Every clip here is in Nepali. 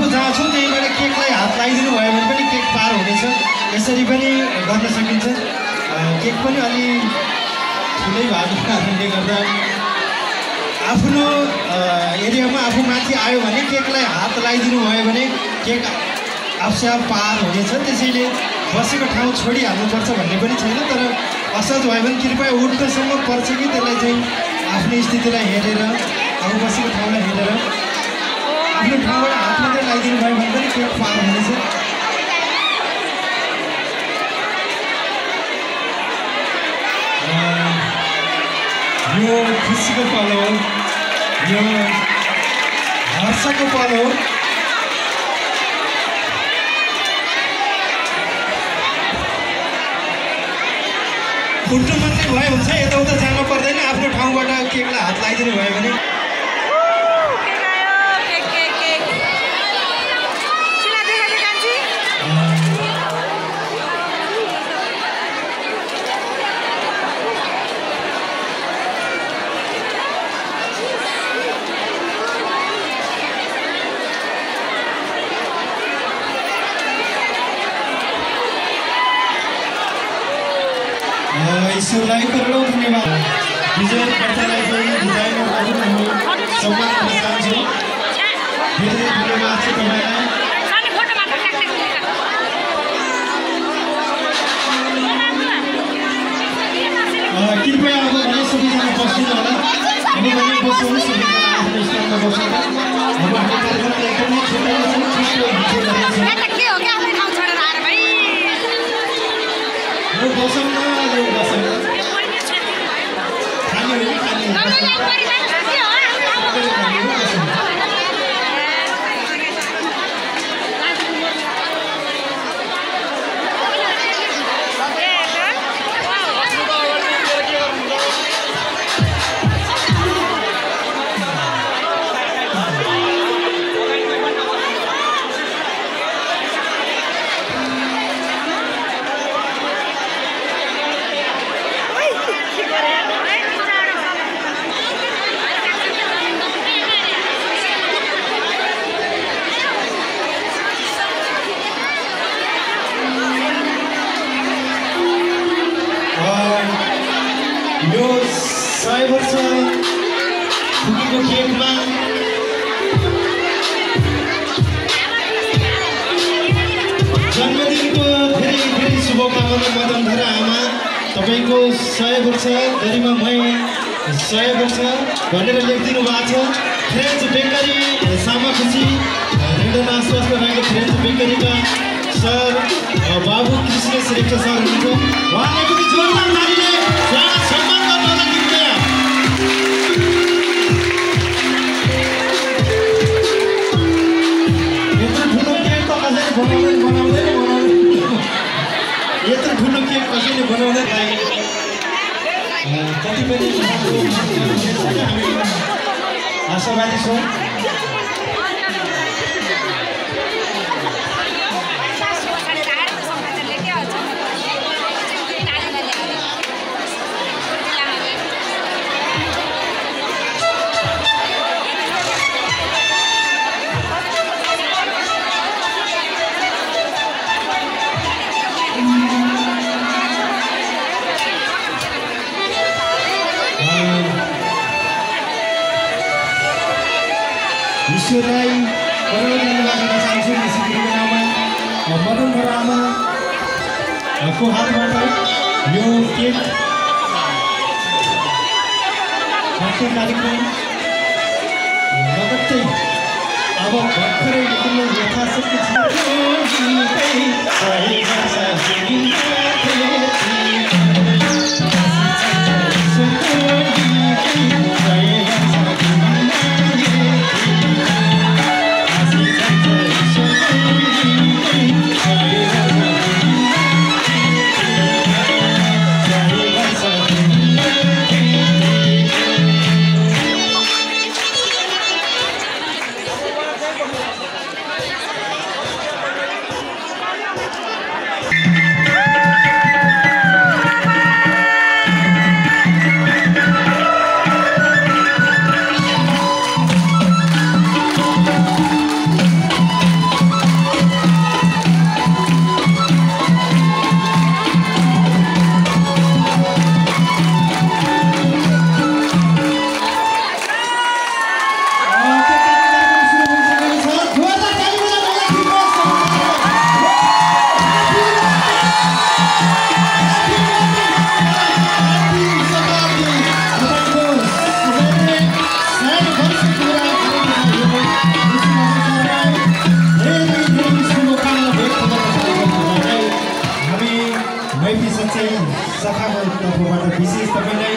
आफू जहाँ छु त्यहीँबाट केकलाई हात लगाइदिनु भयो भने पनि केक पार हुनेछ। यसरी पनि गर्न सकिन्छ। केक पनि अलि ठुलै भएको कारणले गर्दा आफ्नो एरियामा आफू माथि आयो भने केकलाई हात लगाइदिनु भयो भने केक आफसे आफ पार हुनेछ। त्यसैले बसेको ठाउँ छोडिहाल्नुपर्छ भन्ने पनि छैन। तर असहज भयो भने कृपया उठ्नसम्म पर्छ कि त्यसलाई चाहिँ आफ्नो स्थितिलाई हेरेर आफू बसेको ठाउँलाई हेरेर आफ्नो ठाउँबाट हात मात्रै लगाइदिनु भयो भने पनि केक पार हुनेछ। यो खुसीको पल हो, यो हर्षको पल हो। फुट्नु मात्रै भयो हुन्छ, यताउता जानु पर्दैन। आफ्नो ठाउँबाट केकलाई हात लगाइदिनु भयो भने ईश्वरलाई करोडौँ धन्यवाद। विजय कर्तालाई पनि डिजाइनरलाई पनि हामी सम्मान गर्न चाहन्छौँ। धेरै धन्यवाद छ तपाईँलाई। कृपया अब भने सबैजना बस्नु होला। अब भने बस्नुहोस्, आफ्नो स्थानमा बस्नु। अब हाम्रो कार्यक्रमलाई एकदमै छोटो यो 100 वर्ष पुगेको केकमा जन्मदिनको धेरै धेरै शुभकामना मदनधरा आमा। तपाईँको 100 वर्ष गरिमामय 100 वर्ष भनेर लेखिदिनु भएको छ। फ्रेन्च बेकरी सामाखुसी रेडना आसपासमा रहेको फ्रेन्च बेकरीका सर बाबु कृष्ण श्रेष्ठ सर हुनुहुन्छ। उहाँलाई पनि जोरदार तालीले स्वागत सम्मान गर्नलाई कृपया। यत्रो ठुलो केक त कसैले बनाउँदैन। यत्रो ठुलो केक कसैले बनाउँदैन। कति पनि हामी आशावादी छौँ। ईश्वरलाई करोडौँ धन्यवाद दिन चाहन्छु। निश्चित नाममा मदनधरा आमाको हातबाट यो केक काट्ने कार्यक्रम लगत्तै अब भर्खरै यथाशक्ति कथाको तर्फबाट विशेष तपाईँलाई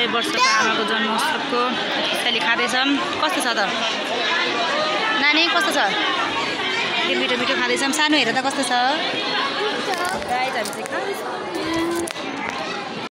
वर्षको आमाको जन्मोत्सवको त्यसैले खाँदैछौँ। कस्तो छ त नानी, कस्तो छ? के मिठो मिठो खाँदैछौँ। सानो हेर त कस्तो छ गाइस, हामी चाहिँ